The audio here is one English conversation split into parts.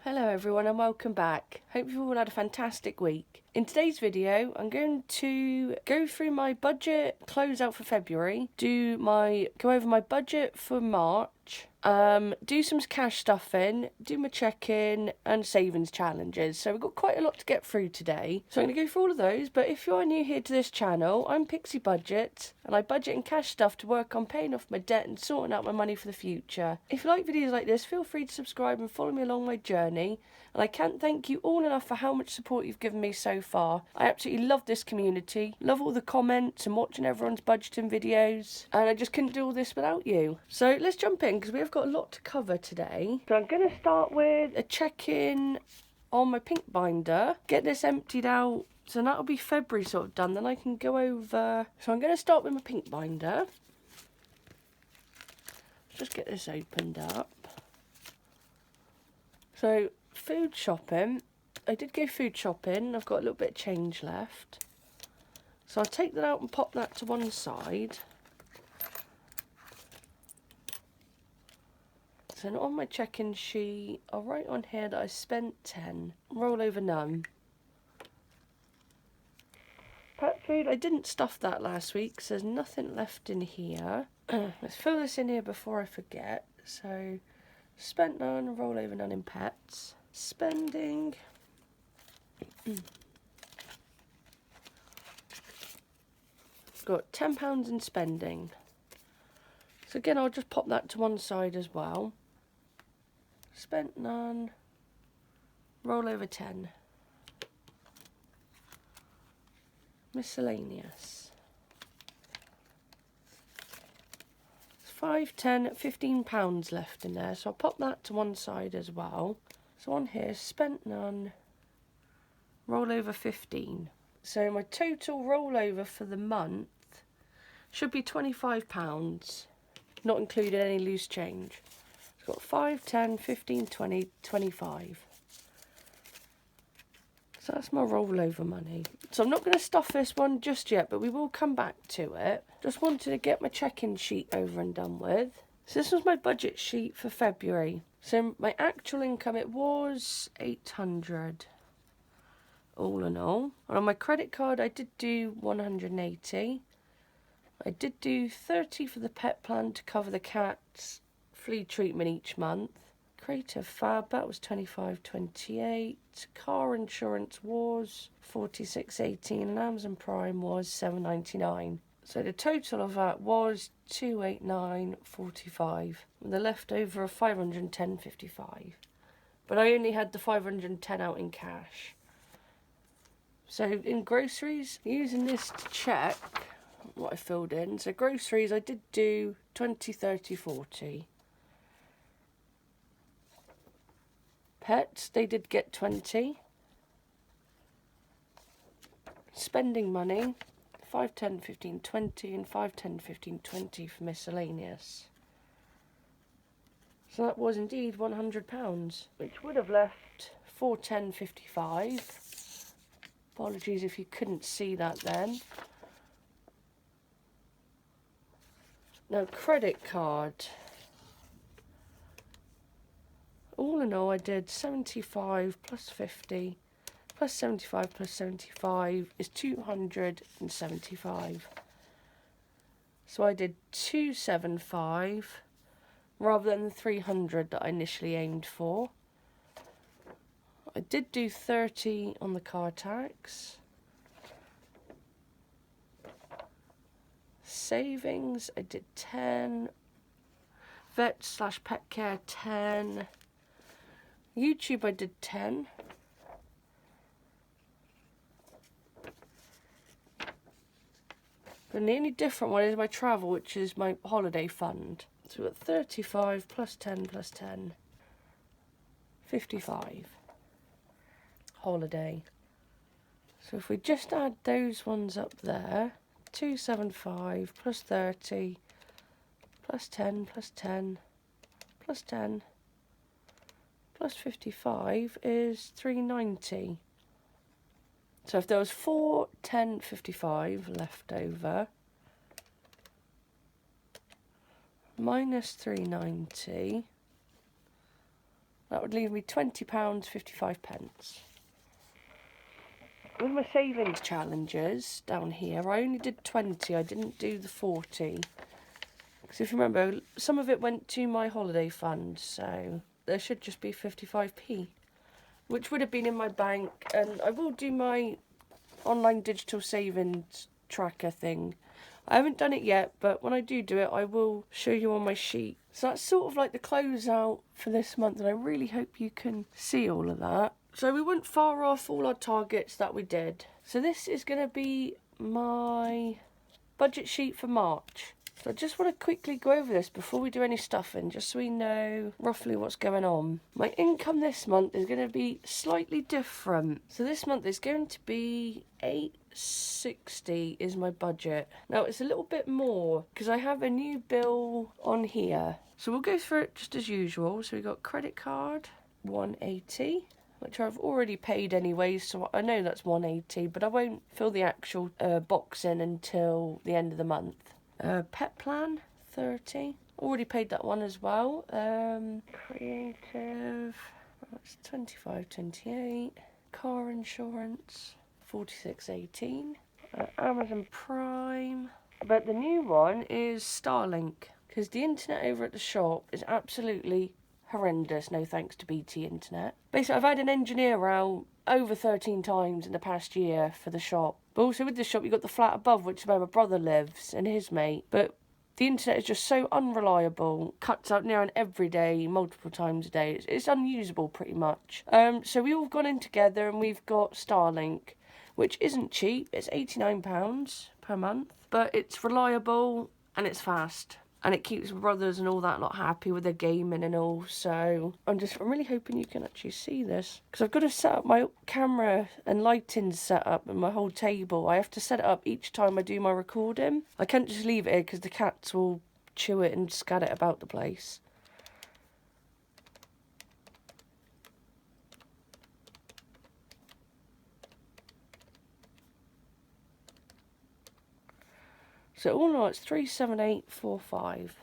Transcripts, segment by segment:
Hello everyone and welcome back. Hope you've all had a fantastic week. In today's video, I'm going to go through my budget closeout for February, go over my budget for March, do some cash stuffing, do my check-in and savings challenges. So we've got quite a lot to get through today. So I'm going to go through all of those, but if you are new here to this channel, I'm Pixie Budget and I budget and cash stuff to work on paying off my debt and sorting out my money for the future. If you like videos like this, feel free to subscribe and follow me along my journey. And I can't thank you all enough for how much support you've given me so far. I absolutely love this community, love all the comments and watching everyone's budgeting videos, and I just couldn't do all this without you. So let's jump in because we've got a lot to cover today. So I'm going to start with a check-in on my pink binder, get this emptied out, so that'll be February sort of done, then I can go over. So I'm going to start with my pink binder. Let's just get this opened up. So food shopping, I did go food shopping, I've got a little bit of change left. So I'll take that out and pop that to one side. So on my check-in sheet, I'll write on here that I spent 10, roll over none. Pet food, I didn't stuff that last week, so there's nothing left in here. Let's fill this in here before I forget. So spent none, roll over none in pets. Spending. Got £10 in spending. So again, I'll just pop that to one side as well. Spent none, roll over 10. Miscellaneous. It's 5, 10, £15 left in there, so I'll pop that to one side as well. So on here, spent none, roll over 15. So my total rollover for the month should be £25, not including any loose change. It's got 5, 10, 15, 20, 25. So that's my rollover money. So I'm not going to stuff this one just yet, but we will come back to it. Just wanted to get my check-in sheet over and done with. So this was my budget sheet for February. So my actual income, it was 800 all in all. And on my credit card, I did do 180. I did do 30 for the pet plan to cover the cat's flea treatment each month. Creative Fab, that was 25.28. Car insurance was 46.18 and Amazon Prime was 7.99. So the total of that was 289.45 with a leftover of 510.55. But I only had the 510 out in cash. So in groceries, using this to check what I filled in. So groceries, I did do 20, 30, 40. Pets, they did get 20. Spending money, 5, 10, 15, 20 and 5, 10, 15, 20 for miscellaneous. So that was indeed £100, which would have left 410.55. Apologies if you couldn't see that then. Now credit card. All in all, I did 75 plus 50 plus 75 plus 75 is 275. So I did 275 rather than the 300 that I initially aimed for. I did do 30 on the car tax. Savings, I did 10. Vet/pet care, 10. YouTube, I did 10. And the only different one is my travel, which is my holiday fund. So we've got 35 plus 10 plus 10. 55. Holiday. So if we just add those ones up there, 275 plus 30 plus 10 plus 10 plus 10 plus 55 is 390. So if there was 4, 10, 55 left over, minus 390 That would leave me £20.55. With my savings challenges down here, I only did 20, I didn't do the 40. Because if you remember, some of it went to my holiday fund, so there should just be 55p. Which would have been in my bank, and I will do my online digital savings tracker thing. I haven't done it yet, but when I do it, I will show you on my sheet. So that's sort of like the closeout for this month, and I really hope you can see all of that. So we weren't far off all our targets that we did. So this is going to be my budget sheet for March. So I just want to quickly go over this before we do any stuffing, just so we know roughly what's going on. My income this month is going to be slightly different. So this month is going to be £860 is my budget. Now it's a little bit more because I have a new bill on here. So we'll go through it just as usual. So we got credit card, 180. Which I've already paid anyway, so I know that's 180, but I won't fill the actual box in until the end of the month. Pet plan, 30. Already paid that one as well. Creative, that's 25.28. Car insurance, 46.18. Amazon Prime. But the new one is Starlink, because the internet over at the shop is absolutely horrendous, no thanks to BT Internet. Basically, I've had an engineer out over 13 times in the past year for the shop. But also with the shop, you've got the flat above, which is where my brother lives and his mate. But the internet is just so unreliable, cuts out near on every day, multiple times a day. It's unusable pretty much. So we've all gone in together and we've got Starlink, which isn't cheap. It's £89 per month, but it's reliable and it's fast. And it keeps my brothers and all that lot happy with their gaming and all. So I'm really hoping you can actually see this. Because I've got to set up my camera and lighting set up and my whole table. I have to set it up each time I do my recording. I can't just leave it here because the cats will chew it and scat it about the place. So all in all, it's 37845.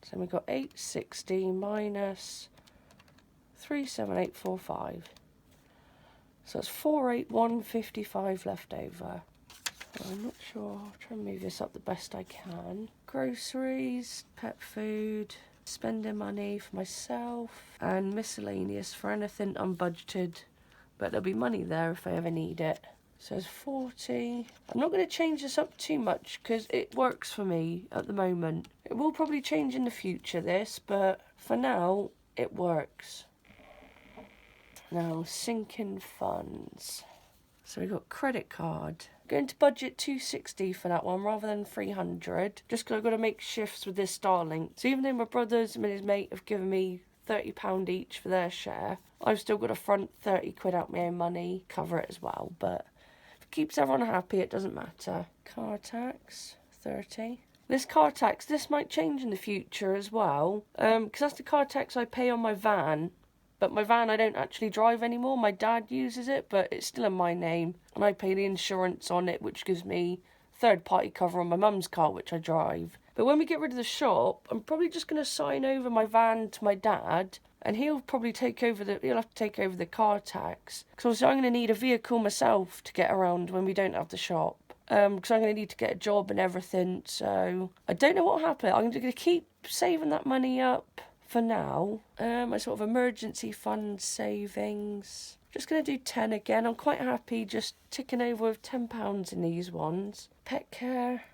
So we've got 860 minus 37845. So it's 48155 left over. I'm not sure. I'll try and move this up the best I can. Groceries, pet food, spending money for myself, and miscellaneous for anything unbudgeted. But there'll be money there if I ever need it. So it's 40. I'm not going to change this up too much because it works for me at the moment. It will probably change in the future, this, but for now, it works. Now, sinking funds. So we've got credit card. I'm going to budget 260 for that one rather than 300. Just because I've got to make shifts with this Starlink. So even though my brothers and his mate have given me £30 each for their share, I've still got to front 30 quid out my own money, cover it as well, but if it keeps everyone happy, it doesn't matter. Car tax, 30. This car tax, this might change in the future as well, because that's the car tax I pay on my van, but my van I don't actually drive anymore. My dad uses it, but it's still in my name, and I pay the insurance on it, which gives me third-party cover on my mum's car, which I drive. But when we get rid of the shop, I'm probably just going to sign over my van to my dad, and he'll probably he'll have to take over the car tax. Because obviously I'm going to need a vehicle myself to get around when we don't have the shop. Because I'm going to need to get a job and everything, so I don't know what will happen. I'm going to keep saving that money up for now. My sort of emergency fund savings. Just going to do 10 again. I'm quite happy just ticking over with £10 in these ones. Pet care,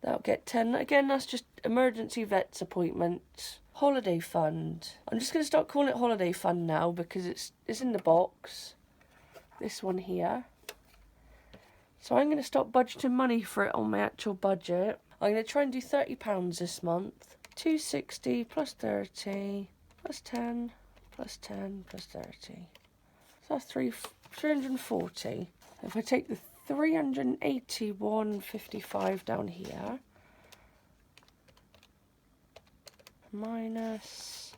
that'll get 10. Again, that's just emergency vet's appointment. Holiday fund. I'm just going to start calling it holiday fund now because it's in the box. This one here. So I'm going to start budgeting money for it on my actual budget. I'm going to try and do £30 this month. 260 plus 30 plus 10 plus 10 plus 30. So that's 340. If I take the 381.55 down here, minus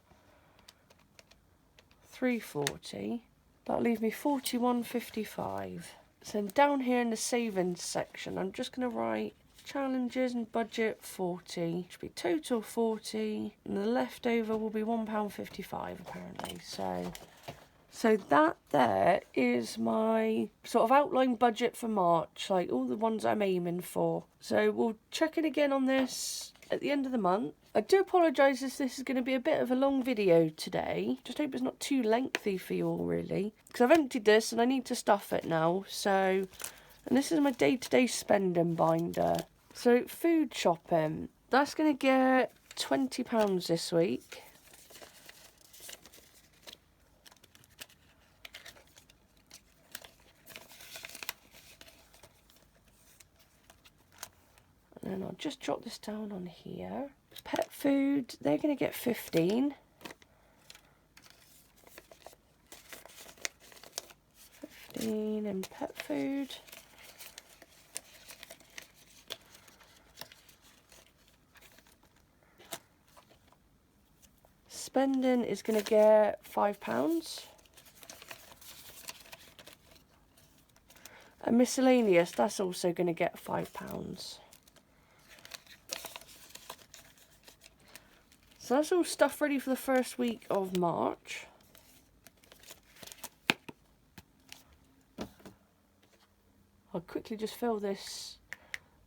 340, that'll leave me 41.55. So down here in the savings section, I'm just going to write Challenges and budget 40. Should be total 40. And the leftover will be £1.55 apparently. So that there is my sort of outline budget for March, like all the ones I'm aiming for. So we'll check in again on this at the end of the month. I do apologise if this is going to be a bit of a long video today. Just hope it's not too lengthy for you all, really. Because I've emptied this and I need to stuff it now. So, and this is my day-to-day spending binder. So, food shopping. That's going to get £20 this week. And then I'll just drop this down on here. Pet food, they're going to get 15. 15 in pet food. Spending is going to get £5. And miscellaneous, that's also going to get £5. So that's all stuff ready for the first week of March. I'll quickly just fill this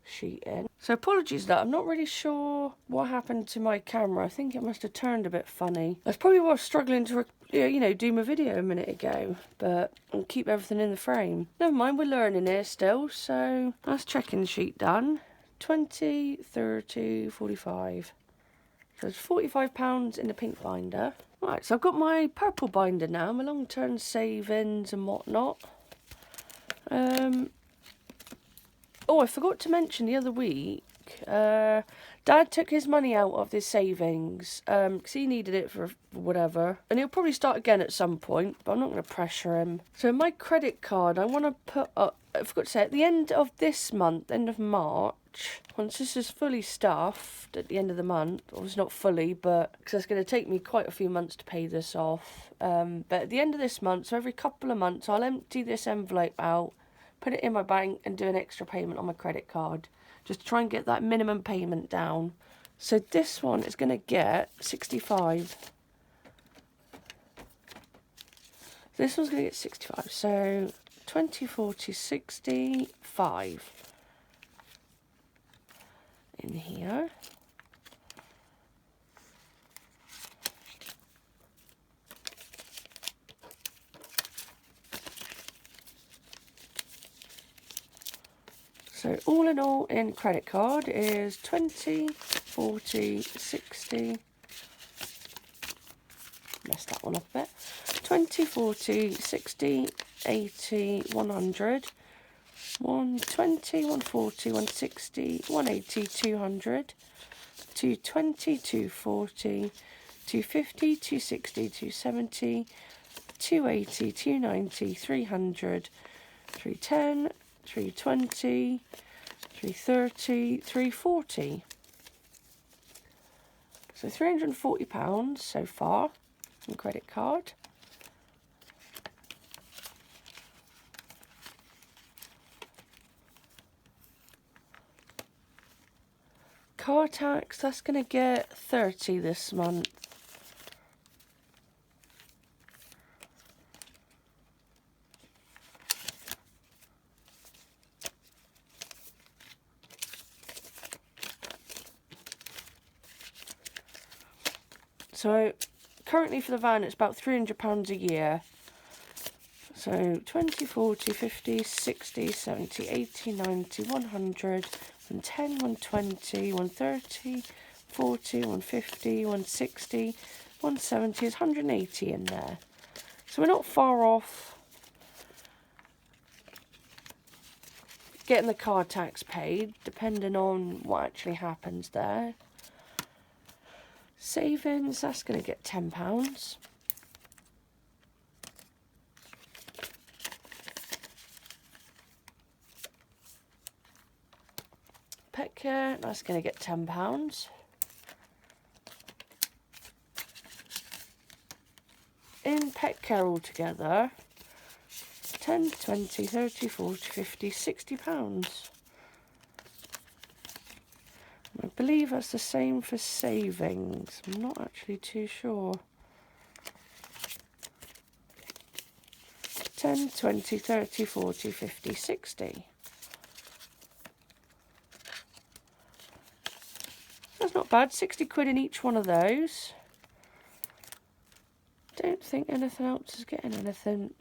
sheet in. So apologies that I'm not really sure what happened to my camera. I think it must have turned a bit funny. That's probably why I was struggling to do my video a minute ago, but I'll keep everything in the frame. Never mind, we're learning here still. So that's checking sheet done. 20, 30, 45. So it's £45 in the pink binder. Right, so I've got my purple binder now, my long-term savings and whatnot. Oh, I forgot to mention the other week, Dad took his money out of his savings because he needed it for whatever. And he'll probably start again at some point, but I'm not going to pressure him. So my credit card, I want to put up, I forgot to say, at the end of this month, end of March, once this is fully stuffed at the end of the month, obviously not fully, but because it's going to take me quite a few months to pay this off. But at the end of this month, so every couple of months, I'll empty this envelope out, put it in my bank and do an extra payment on my credit card, just to try and get that minimum payment down. So this one is going to get 65. This one's going to get 65. So 20, 40, 65 in here. So all in all in credit card is 20, 40, 60. Messed that one up a bit. 20, 40, 60, 80, 100, 120, 140, 160, 180, 200, 220, 240, 250, 260, 270, 280, 290, 300, 310, 320, 330, 340. So £340 so far on credit card. Car tax, that's going to get 30 this month. So currently for the van it's about £300 a year. So 20, 40, 50, 60, 70, 80, 90, 100, 110, 120, 130, 40, 150, 160, 170 is 180 in there. So we're not far off getting the car tax paid, depending on what actually happens there. Savings, that's going to get £10. Pet care, that's going to get £10. In pet care altogether, 10, 20, 30, 40, 50, £60. I believe that's the same for savings. I'm not actually too sure. 10, 20, 30, 40, 50, 60. That's not bad. 60 quid in each one of those. Don't think anything else is getting anything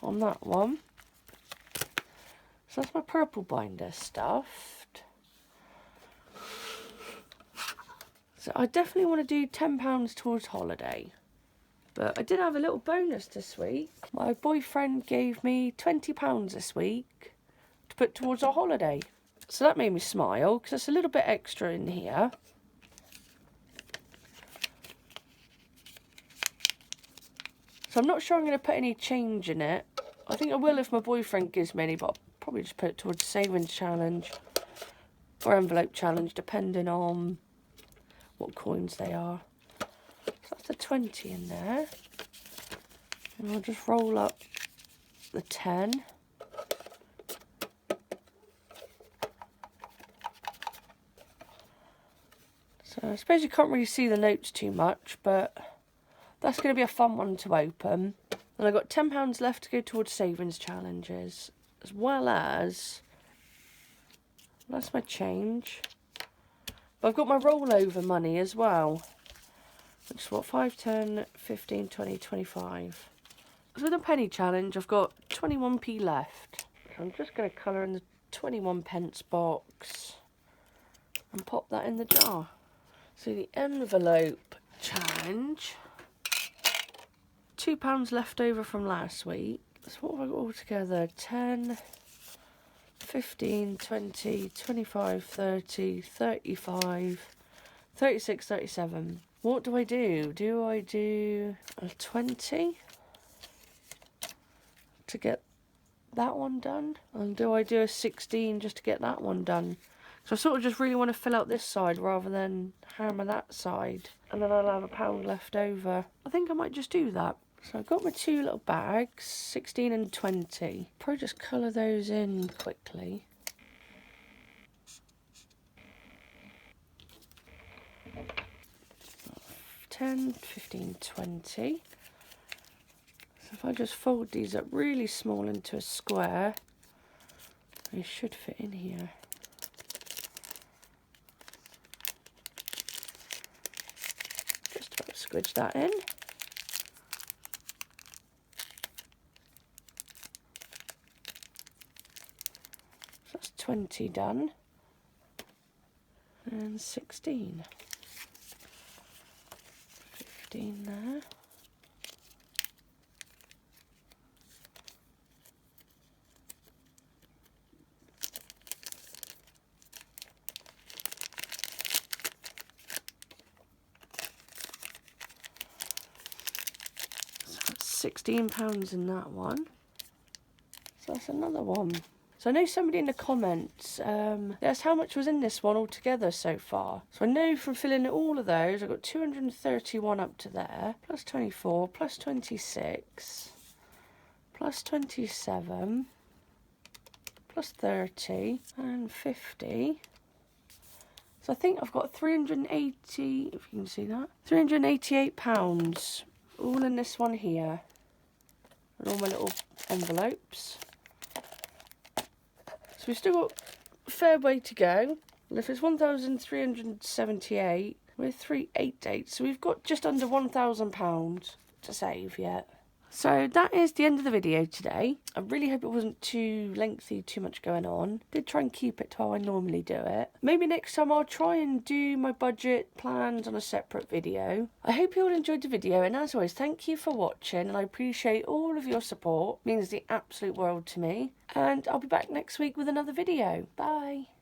on that one. So that's my purple binder stuffed. So I definitely want to do £10 towards holiday. But I did have a little bonus this week. My boyfriend gave me £20 this week to put towards our holiday. So that made me smile, because there's a little bit extra in here. So I'm not sure I'm going to put any change in it. I think I will if my boyfriend gives me any, but I'll probably just put it towards savings challenge or envelope challenge, depending on what coins they are. So that's the 20 in there. And I'll just roll up the 10. So I suppose you can't really see the notes too much, but that's going to be a fun one to open. And I've got £10 left to go towards savings challenges, as well as, that's my change. But I've got my rollover money as well, which is what, 5, 10, 15, 20, 25. So with the penny challenge, I've got 21p left. So I'm just going to colour in the 21 pence box and pop that in the jar. So the envelope challenge, £2 left over from last week. So what have I got all together? 10, 15, 20, 25, 30, 35, 36, 37. What do I do? Do I do a 20 to get that one done? And do I do a 16 just to get that one done? So I sort of just really want to fill out this side rather than hammer that side. And then I'll have £1 left over. I think I might just do that. So I've got my two little bags, 16 and 20. Probably just colour those in quickly. £10, 15, 20. So if I just fold these up really small into a square, they should fit in here. Just about squidge that in. So that's 20 done. And 16. 15 there. £16 in that one. So that's another one. So I know somebody in the comments asked how much was in this one altogether so far. So I know from filling all of those, I've got 231 up to there, plus 24, plus 26, plus 27, plus 30, and 50. So I think I've got 380, if you can see that, £388 all in this one here. And all my little envelopes. So we've still got a fair way to go. And if it's 1,378, we're 388. So we've got just under £1,000 to save yet. So that is the end of the video today. I really hope it wasn't too lengthy, too much going on. Did try and keep it to how I normally do it. Maybe next time I'll try and do my budget plans on a separate video. I hope you all enjoyed the video, and as always, thank you for watching, and I appreciate all of your support. It means the absolute world to me. And I'll be back next week with another video. Bye.